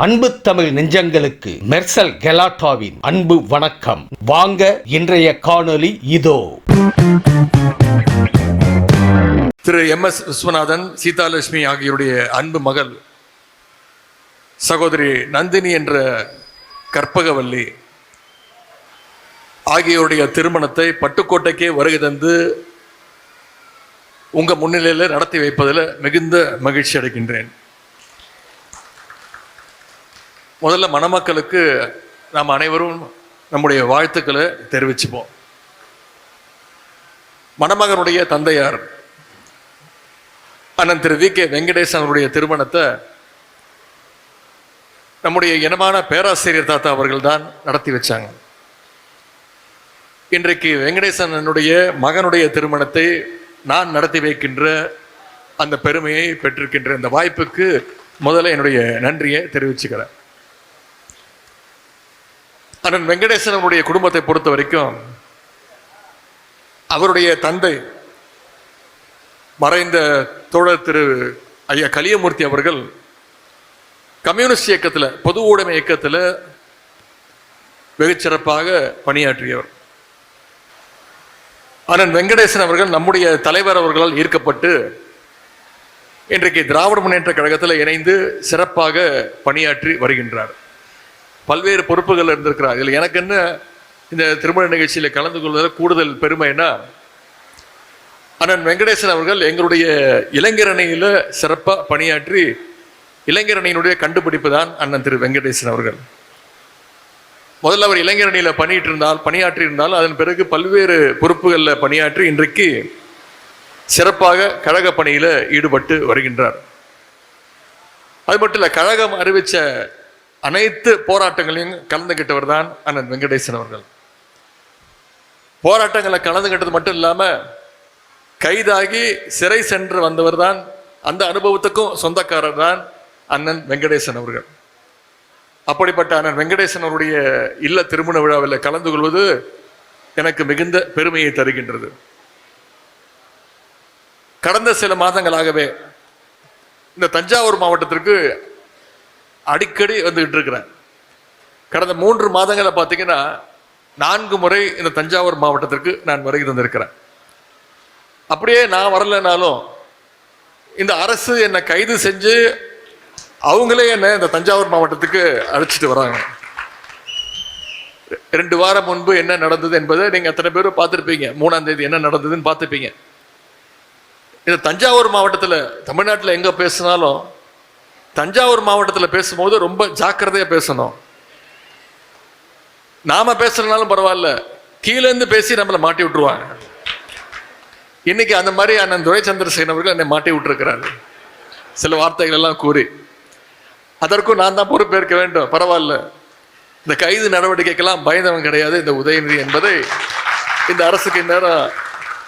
அன்பு தமிழ் நெஞ்சங்களுக்கு மெர்சல் கெலாட்டாவின் அன்பு வணக்கம். வாங்க இன்றைய காணொளி இதோ. திரு MS விஸ்வநாதன், சீதாலட்சுமி ஆகியோருடைய அன்பு மகள் சகோதரி நந்தினி என்ற கற்பகவல்லி ஆகியோருடைய திருமணத்தை பட்டுக்கோட்டைக்கே வருகை தந்து உங்க முன்னிலையில் நடத்தி வைப்பதில் மிகுந்த மகிழ்ச்சி அடைகின்றேன். முதல்ல மணமக்களுக்கு நாம் அனைவரும் நம்முடைய வாழ்த்துக்களை தெரிவிச்சுப்போம். மணமகனுடைய தந்தையார் அண்ணன் திரு VK வெங்கடேசன் அவருடைய திருமணத்தை நம்முடைய இனமான பேராசிரியர் தாத்தா அவர்கள் தான் நடத்தி வச்சாங்க. இன்றைக்கு வெங்கடேசனுடைய மகனுடைய திருமணத்தை நான் நடத்தி வைக்கின்ற அந்த பெருமையை பெற்றிருக்கின்ற இந்த வாய்ப்புக்கு முதல்ல என்னுடைய நன்றியை தெரிவிச்சுக்கிறேன். அண்ணன் வெங்கடேசன் அவருடைய குடும்பத்தை பொறுத்த வரைக்கும் அவருடைய தந்தை மறைந்த தோழர் திரு ஐயா கலியமூர்த்தி அவர்கள் கம்யூனிஸ்ட் இயக்கத்தில், பொது உடைமை இயக்கத்தில் வெகு சிறப்பாக பணியாற்றியவர். அண்ணன் வெங்கடேசன் அவர்கள் நம்முடைய தலைவர் அவர்களால் ஈர்க்கப்பட்டு இன்றைக்கு திராவிட முன்னேற்ற கழகத்தில் இணைந்து சிறப்பாக பணியாற்றி வருகின்றார். பல்வேறு பொறுப்புகள் இருந்திருக்கிறார். இதில் எனக்கு என்ன இந்த திருமண நிகழ்ச்சியில் கலந்து கொள்வதில் கூடுதல் பெருமைன்னா, அண்ணன் வெங்கடேசன் அவர்கள் எங்களுடைய இளைஞரணியில் சிறப்பாக பணியாற்றி இளைஞரணியினுடைய கண்டுபிடிப்பு தான் அண்ணன் திரு வெங்கடேசன் அவர்கள். முதல்ல அவர் இளைஞரணியில் பணியாற்றி இருந்தால் அதன் பிறகு பல்வேறு பொறுப்புகளில் பணியாற்றி இன்றைக்கு சிறப்பாக கழக பணியில் ஈடுபட்டு வருகின்றார். அது மட்டும் இல்லை, கழகம் அறிவித்த அனைத்து போராட்டங்களையும் கலந்துகிட்டவர் தான் அண்ணன் வெங்கடேசன் அவர்கள். போராட்டங்களை கலந்துகிட்டது மட்டும் இல்லாமல் கைதாகி சிறை சென்று வந்தவர் தான், அந்த அனுபவத்துக்கும் சொந்தக்காரர் தான் அண்ணன் வெங்கடேசன் அவர்கள். அப்படிப்பட்ட அண்ணன் வெங்கடேசன் அவருடைய இல்ல திருமண விழாவில் கலந்து கொள்வது எனக்கு மிகுந்த பெருமையை தருகின்றது. கடந்த சில மாதங்களாகவே இந்த தஞ்சாவூர் மாவட்டத்திற்கு அடிக்கடி வந்துகிட்டு இருக்கிறேன். கடந்த 3 மாதங்களை பார்த்தீங்கன்னா 4 முறை இந்த தஞ்சாவூர் மாவட்டத்திற்கு நான் வருகை தந்திருக்கிறேன். அப்படியே நான் வரலைனாலும் இந்த அரசு என்னை கைது செஞ்சு அவங்களே என்னை இந்த தஞ்சாவூர் மாவட்டத்துக்கு அழைச்சிட்டு வராங்க. 2 வாரம் முன்பு என்ன நடந்தது என்பதை நீங்க அத்தனை பேரும் பார்த்துருப்பீங்க. 3ஆம் தேதி என்ன நடந்ததுன்னு பார்த்துப்பீங்க. இந்த தஞ்சாவூர் மாவட்டத்தில், தமிழ்நாட்டில் எங்க பேசினாலும் தஞ்சாவூர் மாவட்டத்தில் பேசும்போது ரொம்ப ஜாக்கிரதையா பேசணும். நாம பேசுறதுனாலும் பரவாயில்ல, கீழேருந்து பேசி நம்மளை மாட்டி விட்டுருவாங்க. இன்னைக்கு அந்த மாதிரி அண்ணன் துரை சந்திரசேகரன் அவர்கள் என்னை மாட்டி விட்டுருக்கிறாரு சில வார்த்தைகள் எல்லாம் கூறி. அதற்கும் நான் தான் பொறுப்பேற்க வேண்டும். பரவாயில்ல, இந்த கைது நடவடிக்கைக்கெல்லாம் பயந்தவன் கிடையாது இந்த உதயநிதி என்பதை இந்த அரசுக்கு இந்நேரம்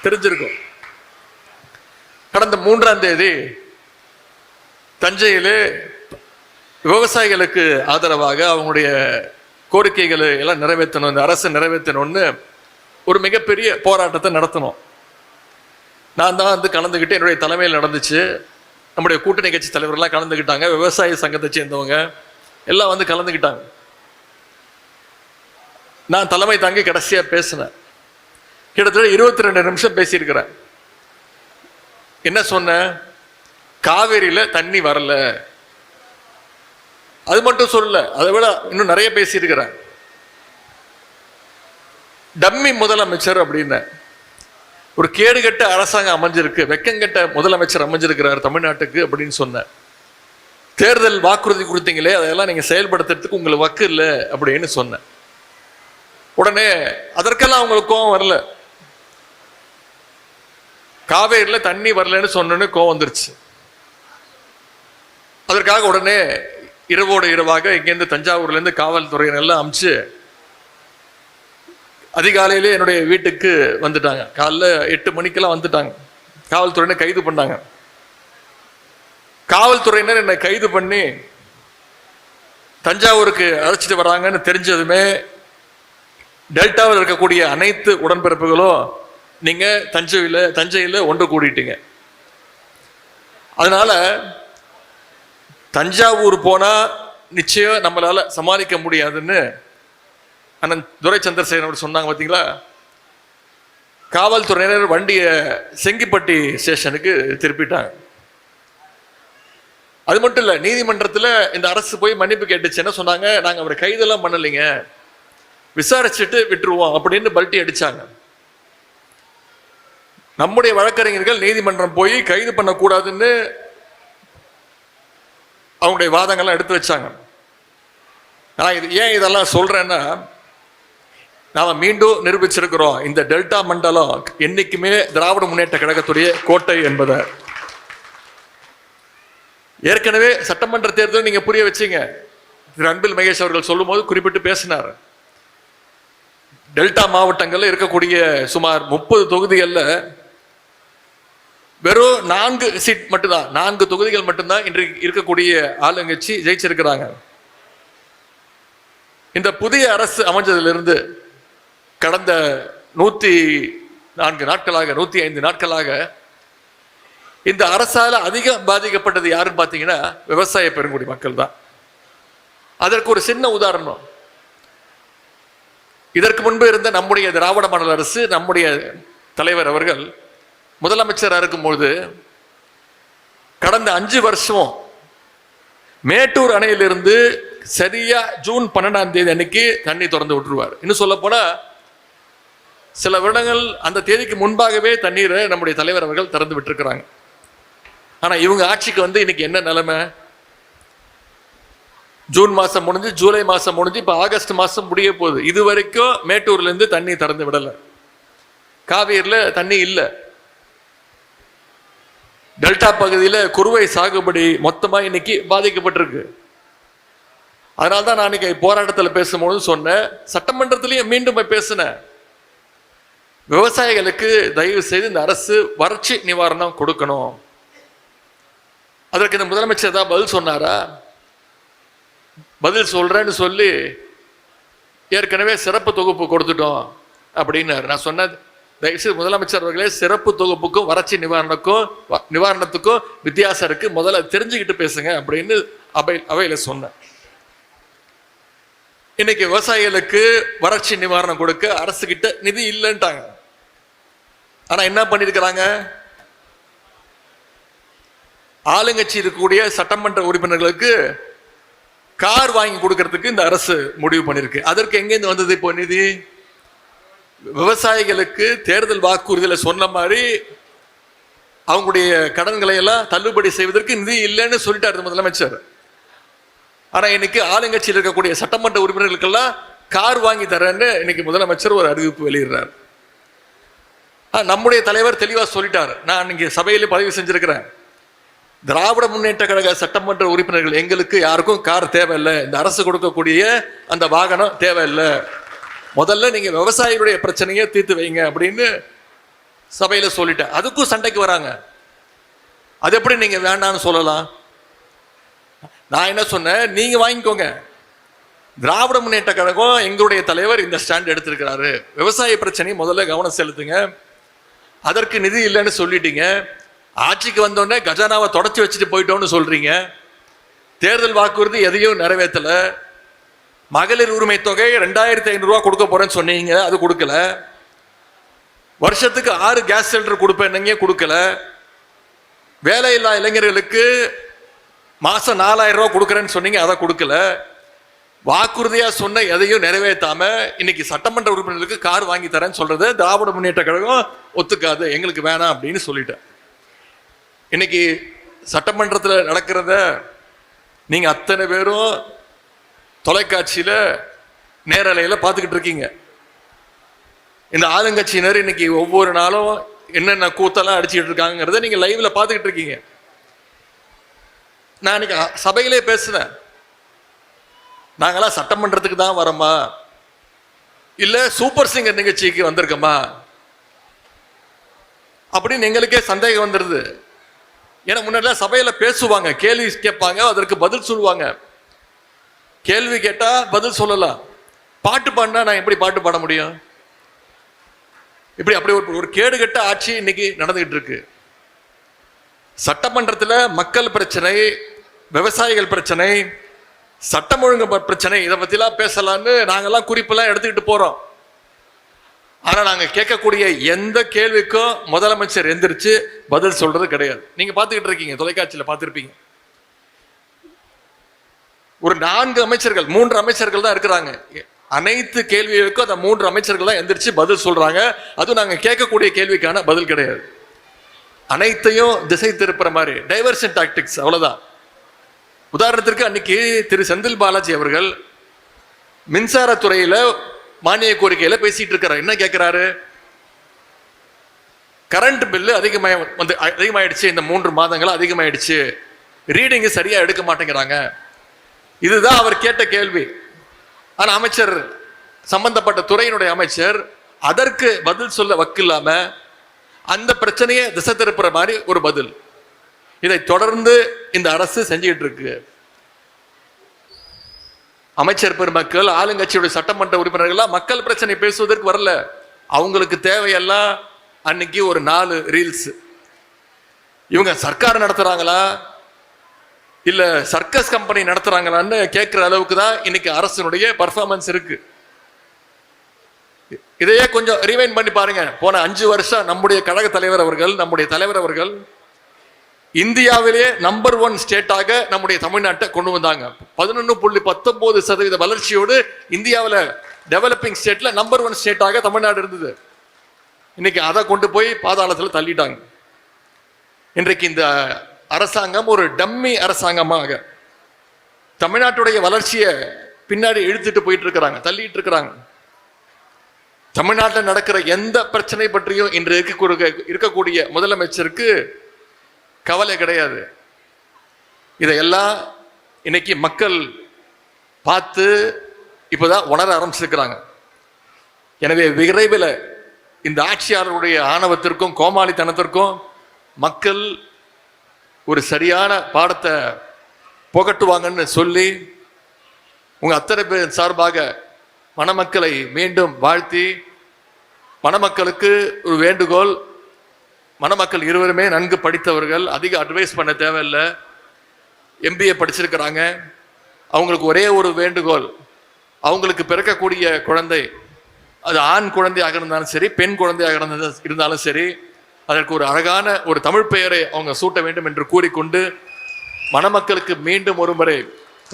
தெரிஞ்சிருக்கும். கடந்த 3ஆம் தேதி தஞ்சையிலே விவசாயிகளுக்கு ஆதரவாக அவங்களுடைய கோரிக்கைகளை எல்லாம் நிறைவேற்றணும், இந்த அரசு நிறைவேற்றணும்னு ஒரு மிகப்பெரிய போராட்டத்தை நடத்தணும். நான் தான் வந்து கலந்துக்கிட்டு, என்னுடைய தலைமையில் நடந்துச்சு. நம்முடைய கூட்டணி கட்சி தலைவர்கள்லாம் கலந்துக்கிட்டாங்க, விவசாய சங்கத்தை சேர்ந்தவங்க எல்லாம் வந்து கலந்துக்கிட்டாங்க. நான் தலைமை தாங்கி கடைசியாக பேசினேன். கிட்டத்தட்ட 22 நிமிஷம் பேசியிருக்கிறேன். என்ன சொன்னேன்? காவேரியில் தண்ணி வரல, அது மட்டும் சொல்லல, அதை விட இன்னும் நிறைய பேசியிருக்கிறேன். டம்மி முதலமைச்சர் அப்படின்னு ஒரு கேடுகட்ட அரசாங்கம் அமைஞ்சிருக்கு, வெக்கங்கட்ட முதலமைச்சர் அமைஞ்சிருக்கிறார் தமிழ்நாட்டுக்கு அப்படின்னு சொன்னேன். தேர்தல் வாக்குறுதி கொடுத்தீங்களே, அதெல்லாம் நீங்க செயல்படுத்துறதுக்கு உங்களுக்கு வக்கு இல்லை அப்படின்னு சொன்னேன். உடனே அதற்கெல்லாம் அவங்களுக்கு கோபம் வரல. காவேரியில் தண்ணி வரலன்னு சொன்னோன்னு கோபம் வந்துருச்சு. அதற்காக உடனே இரவோடு இரவாக இங்கேருந்து தஞ்சாவூர்லேருந்து காவல்துறையினெல்லாம் அமிச்சு அதிகாலையிலே என்னுடைய வீட்டுக்கு வந்துட்டாங்க. காலைல 8 மணிக்கெல்லாம் வந்துட்டாங்க. காவல்துறையினர் கைது பண்ணாங்க. காவல்துறையினர் என்னை கைது பண்ணி தஞ்சாவூருக்கு அழைச்சிட்டு வராங்கன்னு தெரிஞ்சதுமே டெல்டாவில் இருக்கக்கூடிய அனைத்து உடன்பிறப்புகளும் நீங்க தஞ்சையில் ஒன்று கூடிட்டீங்க. அதனால தஞ்சாவூர் போனால் நிச்சயம் நம்மளால சமாளிக்க முடியாதுன்னு அண்ணன் துரை சந்திரசேகரன் அவர் சொன்னாங்க பார்த்தீங்களா. காவல்துறையினர் வண்டியை செங்கிப்பட்டி ஸ்டேஷனுக்கு திருப்பிட்டாங்க. அது மட்டும் இல்லை, நீதிமன்றத்தில் இந்த அரசு போய் மன்னிப்பு கேட்டுச்சு. என்ன சொன்னாங்க, நாங்கள் அவரை கைதெல்லாம் பண்ணலைங்க, விசாரிச்சுட்டு விட்டுருவோம் அப்படின்னு பல்ட்டி அடிச்சாங்க. நம்முடைய வழக்கறிஞர்கள் நீதிமன்றம் போய் கைது பண்ணக்கூடாதுன்னு அவங்களுடைய வாதங்கள்லாம் எடுத்து வச்சாங்க. நான் ஏன் இதெல்லாம் சொல்றேன்னா, நாம மீண்டும் நிரூபிச்சிருக்கிறோம், இந்த டெல்டா மண்டலம் என்னைக்குமே திராவிட முன்னேற்ற கழகத்துடைய கோட்டை என்பதை. ஏற்கனவே சட்டமன்ற தேர்தல் நீங்க புரிய வச்சீங்க. திரு அன்பில் மகேஷ் அவர்கள் சொல்லும் போது குறிப்பிட்டு பேசினார். டெல்டா மாவட்டங்கள்ல இருக்கக்கூடிய சுமார் 30 தொகுதிகள்ல வெறும் 4 சீட் மட்டும்தான், 4 தொகுதிகள் மட்டும்தான் இன்றைக்கு இருக்கக்கூடிய ஆளுங்கட்சி ஜெயிச்சிருக்கிறாங்க. இந்த புதிய அரசு அமைஞ்சதிலிருந்து கடந்த 104 நாட்களாக 105 நாட்களாக இந்த அரசால அதிகம் பாதிக்கப்பட்டது யாருன்னு பார்த்தீங்கன்னா விவசாய பெருங்குடி மக்கள் தான். அதற்கு ஒரு சின்ன உதாரணம், இதற்கு முன்பு இருந்த நம்முடைய திராவிட மாடல் அரசு, நம்முடைய தலைவர் அவர்கள் முதலமைச்சராக இருக்கும்போது கடந்த 5 வருஷம் மேட்டூர் அணையிலிருந்து சரியா ஜூன் 12ஆம் தேதி அன்னைக்கு தண்ணி திறந்து விட்டுருவார். இன்னும் சொல்ல போனா சில வருடங்கள் அந்த தேதிக்கு முன்பாகவே தண்ணீரை நம்முடைய தலைவர் அவர்கள் திறந்து விட்டுருக்கிறாங்க. ஆனா இவங்க ஆட்சிக்கு வந்து இன்னைக்கு என்ன நிலைமை, ஜூன் மாசம் முடிஞ்சு, ஜூலை மாசம் முடிஞ்சு, இப்ப ஆகஸ்ட் மாசம் முடிய போகுது. இது வரைக்கும் மேட்டூர்ல இருந்து தண்ணி திறந்து விடல, காவேரியில தண்ணி இல்லை. டெல்டா பகுதியில் குறுவை சாகுபடி மொத்தமா இன்னைக்கு பாதிக்கப்பட்டிருக்கு. அதனால்தான் நான் இன்னைக்கு போராட்டத்தில் பேசும்போது சொன்னேன், சட்டமன்றத்திலையும் மீண்டும் பேசினேன், விவசாயிகளுக்கு தயவு செய்து இந்த அரசு வறட்சி நிவாரணம் கொடுக்கணும். அதற்கு இந்த முதலமைச்சர் தான் பதில் சொன்னாரா? பதில் சொல்றேன்னு சொல்லி ஏற்கனவே சிறப்பு தொகுப்பு கொடுத்துட்டோம் அப்படின்னாரு. நான் சொன்னேன், தயவுசெய்து முதலமைச்சர் அவர்களே, சிறப்பு தொகுப்புக்கும் வறட்சி நிவாரணத்துக்கும் வித்தியாசம் இருக்கு, முதல்ல தெரிஞ்சுக்கிட்டு பேசுங்க அப்படின்னு அவையில சொன்னேன். இன்னைக்கு விவசாயிகளுக்கு வறட்சி நிவாரணம் கொடுக்க அரசு கிட்ட நிதி இல்லைன்ட்டாங்க. ஆனா என்ன பண்ணிருக்கிறாங்க, ஆளுங்கட்சி இருக்கக்கூடிய சட்டமன்ற உறுப்பினர்களுக்கு கார் வாங்கி கொடுக்கறதுக்கு இந்த அரசு முடிவு பண்ணிருக்கு. அதற்கு எங்கேருந்து வந்தது இப்போ நிதி? விவசாயிகளுக்கு தேர்தல் வாக்குறுதியில சொன்ன மாதிரி அவங்களுடைய கடன்களை எல்லாம் தள்ளுபடி செய்வதற்கு நிதி இல்லைன்னு சொல்லிட்டாரு முதலமைச்சர். ஆனா இன்னைக்கு ஆளுங்கட்சியில் இருக்கக்கூடிய சட்டமன்ற உறுப்பினர்களுக்கெல்லாம் கார் வாங்கி தரேன்னு இன்னைக்கு முதலமைச்சர் ஒரு அறிவிப்பு வெளியிடுறார். நம்முடைய தலைவர் தெளிவா சொல்லிட்டார், நான் இங்க சபையில பதிவு செஞ்சிருக்கிறேன், திராவிட முன்னேற்ற கழக சட்டமன்ற உறுப்பினர்கள் எங்களுக்கு யாருக்கும் கார் தேவையில்லை, இந்த அரசு கொடுக்கக்கூடிய அந்த வாகனம் தேவையில்லை, முதல்ல நீங்க விவசாயிகளுடைய பிரச்சனையை தீர்த்து வைங்க அப்படின்னு சபையில சொல்லிட்டேன். அதுக்கும் சண்டைக்கு வராங்க. அது எப்படி நீங்க வேண்டாம்னு சொல்லலாம்? நான் என்ன சொன்னேன், நீங்க வாங்கிக்கோங்க, திராவிட முன்னேற்ற கழகம் எங்களுடைய தலைவர் இந்த ஸ்டாண்ட் எடுத்திருக்கிறாரு, விவசாய பிரச்சனையை முதல்ல கவனம் செலுத்துங்க, அதற்கு நிதி இல்லைன்னு சொல்லிட்டீங்க, ஆட்சிக்கு வந்தோடனே கஜானாவை தொடச்சி வச்சுட்டு போயிட்டோம்னு சொல்றீங்க, தேர்தல் வாக்குறுதி எதையும் நிறைவேற்றல, மகளிர் உரிமை தொகை 2500 ரூபா கொடுக்க போறேன்னு சொன்னீங்க, அது கொடுக்கல, வருஷத்துக்கு 6 கேஸ் சிலிண்டர் கொடுப்பேன் கொடுக்கல, வேலையில்லா இளைஞர்களுக்கு மாசம் 4000 ரூபா கொடுக்குறேன்னு சொன்னீங்க, அதை கொடுக்கல, வாக்குறுதியா சொன்ன எதையும் நிறைவேற்றாம இன்னைக்கு சட்டமன்ற உறுப்பினர்களுக்கு கார் வாங்கி தரேன்னு சொல்றது திராவிட முன்னேற்ற கழகம் ஒத்துக்காது, எங்களுக்கு வேணாம் அப்படின்னு சொல்லிட்டேன். இன்னைக்கு சட்டமன்றத்தில் நடக்கிறத நீங்க அத்தனை பேரும் தொலைக்காட்சியில நேரலையில பார்த்துக்கிட்டு இருக்கீங்க. இந்த ஆளுங்கட்சியினர் இன்னைக்கு ஒவ்வொரு நாளும் என்னென்ன கூத்தெல்லாம் அடிச்சுக்கிட்டு இருக்காங்கிறத நீங்க லைவ்ல பார்த்துக்கிட்டு இருக்கீங்க. நான் இன்னைக்கு சபையிலே பேசுனேன், நாங்களாம் சட்டமன்றத்துக்கு தான் வரோமா இல்ல சூப்பர் சிங்கர் நிகழ்ச்சிக்கு வந்திருக்கோமா அப்படின்னு எங்களுக்கே சந்தேகம் வந்துடுது. ஏன்னா முன்னாடி சபையில பேசுவாங்க, கேள்வி கேட்பாங்க, அதற்கு பதில் சொல்லுவாங்க, கேள்வி கேட்டா பதில் சொல்லலாம், பாட்டு பாடினா நான் எப்படி பாட்டு பாட முடியும்? இப்படி அப்படி ஒரு கேடுகட்ட ஆட்சி இன்னைக்கு நடந்துகிட்டு இருக்கு. சட்டமன்றத்தில் மக்கள் பிரச்சனை, விவசாயிகள் பிரச்சனை, சட்டம் ஒழுங்கு பிரச்சனை, இதை பத்திலாம் பேசலான்னு நாங்கெல்லாம் குறிப்பெல்லாம் எடுத்துக்கிட்டு போறோம். ஆனா நாங்க கேட்கக்கூடிய எந்த கேள்விக்கும் முதலமைச்சர் எந்திரிச்சு பதில் சொல்றது கிடையாது. நீங்க பாத்துக்கிட்டு இருக்கீங்க, தொலைக்காட்சியில பார்த்திருப்பீங்க. ஒரு 4 அமைச்சர்கள் 3 அமைச்சர்கள் தான் இருக்கிறாங்க. அனைத்து கேள்விகளுக்கும் அந்த 3 அமைச்சர்கள் தான் எந்திரிச்சு பதில் சொல்றாங்க. அதுவும் நாங்க கேட்கக்கூடிய கேள்விக்கான பதில் கிடையாது. அனைத்தையும் திசை திருப்புற மாதிரி டைவர்ஷன் டாக்டிக்ஸ், அவ்வளவுதான். உதாரணத்திற்கு அன்னைக்கு திரு செந்தில் பாலாஜி அவர்கள் மின்சாரத்துறையில மானிய கோரிக்கையில பேசிட்டு இருக்கிறார். என்ன கேட்கிறாரு? கரண்ட் பில்லு அதிகமாயிடுச்சு, இந்த 3 மாதங்கள் அதிகமாயிடுச்சு, ரீடிங் சரியா எடுக்க மாட்டேங்கிறாங்க. இதுதான் அவர் கேட்ட கேள்வி. ஆனா அமைச்சர், சம்பந்தப்பட்ட துறையினுடைய அமைச்சர் அதற்கு பதில் சொல்ல வக்கில்லாம அந்த பிரச்சனையை திசை திருப்புற மாதிரி ஒரு பதில். இதை தொடர்ந்து இந்த அரசு செஞ்சுக்கிட்டு இருக்கு. அமைச்சர் பெருமக்கள், ஆளுங்கட்சியுடைய சட்டமன்ற உறுப்பினர்கள் மக்கள் பிரச்சனை பேசுவதற்கு வரல. அவங்களுக்கு தேவையெல்லாம் அன்னைக்கு ஒரு 4 ரீல்ஸ். இவங்க சர்க்கார் நடத்துறாங்களா இல்ல சர்க்கஸ் கம்பெனி நடத்துறாங்களான்னு கேட்கிற அளவுக்கு தான் இன்னைக்கு அரசினுடைய பர்ஃபார்மன்ஸ் இருக்கு. இதையே கொஞ்சம் ரிவைண்ட் பண்ணி பாருங்க. போன 5 வருஷம் நம்முடைய கழக தலைவர் அவர்கள் இந்தியாவிலே நம்பர் 1 ஸ்டேட்டாக நம்முடைய தமிழ்நாட்டை கொண்டு வந்தாங்க. 11.19% வளர்ச்சியோடு இந்தியாவில் டெவலப்பிங் ஸ்டேட்ல நம்பர் 1 ஸ்டேட்டாக தமிழ்நாடு இருந்தது. இன்னைக்கு அதை கொண்டு போய் பாதாளத்தில் தள்ளிட்டாங்க. இன்றைக்கு இந்த அரசாங்கம் ஒரு டம்மி அரசாங்கமாக தமிழ்நாட்டுடைய வளர்ச்சியை பின்னாடி இழுத்துட்டு போயிட்டு இருக்கிறாங்க, தள்ளிட்டு இருக்கிறாங்க. தமிழ்நாட்டில் நடக்கிற எந்த பிரச்சனை பற்றியும் இன்று இருக்கக்கூடிய முதலமைச்சருக்கு கவலை கிடையாது. இதையெல்லாம் இன்னைக்கு மக்கள் பார்த்து இப்போதான் உணர ஆரம்பிச்சிருக்கிறாங்க. எனவே விரைவில் இந்த ஆட்சியாளருடைய ஆணவத்திற்கும் கோமாளித்தனத்திற்கும் மக்கள் ஒரு சரியான பாடத்தை புகட்டுவாங்கன்னு சொல்லி உங்க அத்தனை பேர் சார்பாக மணமக்களை மீண்டும் வாழ்த்தி, மணமக்களுக்கு ஒரு வேண்டுகோள். மணமக்கள் இருவருமே நன்கு படித்தவர்கள், அதிக அட்வைஸ் பண்ண தேவையில்லை, MBA படிச்சிருக்கிறாங்க. அவங்களுக்கு ஒரே ஒரு வேண்டுகோள், அவங்களுக்கு பிறக்கக்கூடிய குழந்தை அது ஆண் குழந்தையாக இருந்தாலும் சரி, பெண் குழந்தையாக இருந்தாலும் சரி, அதற்கு ஒரு அழகான ஒரு தமிழ் பெயரை அவங்க சூட்ட வேண்டும் என்று கூறிக்கொண்டு, மணமக்களுக்கு மீண்டும் ஒரு முறை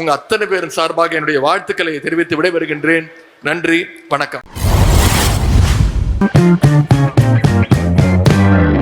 உங்க அத்தனை பேரின் சார்பாக என்னுடைய வாழ்த்துக்களை தெரிவித்து விடைபெறுகின்றேன். நன்றி, வணக்கம்.